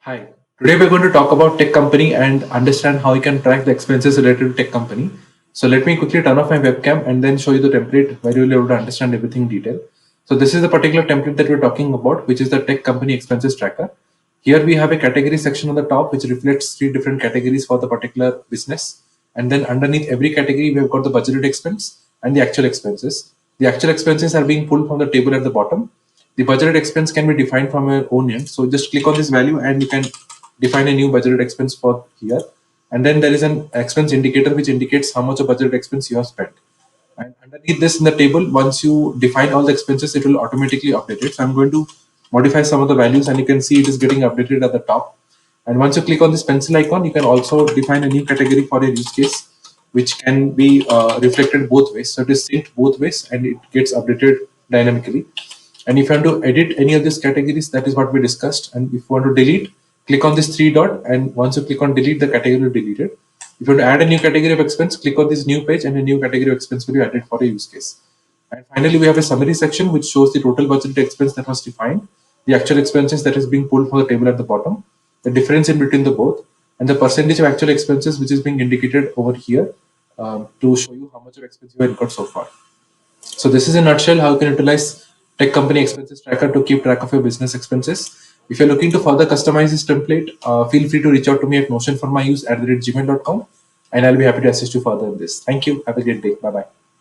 Hi. Today we're going to talk about tech company and understand how you can track the expenses related to tech company. So let me quickly turn off my webcam and then show you the template where you'll be able to understand everything in detail. So this is the particular template that we're talking about, which is the tech company expenses tracker. Here we have a category section on the top, which reflects three different categories for the particular business. And then underneath every category, we've got the budgeted expense and the actual expenses. The actual expenses are being pulled from the table at the bottom. The budgeted expense can be defined from your own end. So just click on this value and you can define a new budgeted expense for here. And then there is an expense indicator which indicates how much of budgeted expense you have spent. And underneath this in the table, once you define all the expenses, it will automatically update it. So I'm going to modify some of the values and you can see it is getting updated at the top. And once you click on this pencil icon, you can also define a new category for a use case, which can be reflected both ways. So it is synced both ways and it gets updated dynamically. And if you want to edit any of these categories, that is what we discussed. And if you want to delete, click on this three dot. And once you click on delete, the category will be deleted. If you want to add a new category of expense, click on this new page and a new category of expense will be added for a use case. And finally, we have a summary section which shows the total budgeted expense that was defined, the actual expenses that is being pulled from the table at the bottom, the difference in between the both, and the percentage of actual expenses which is being indicated over here to show you how much of expense you have incurred so far. So this is in a nutshell how you can utilize tech company expenses tracker to keep track of your business expenses. If you're looking to further customize this template, feel free to reach out to me at notionformyuse@gmail.com and I'll be happy to assist you further in this. Thank you. Have a great day. Bye bye.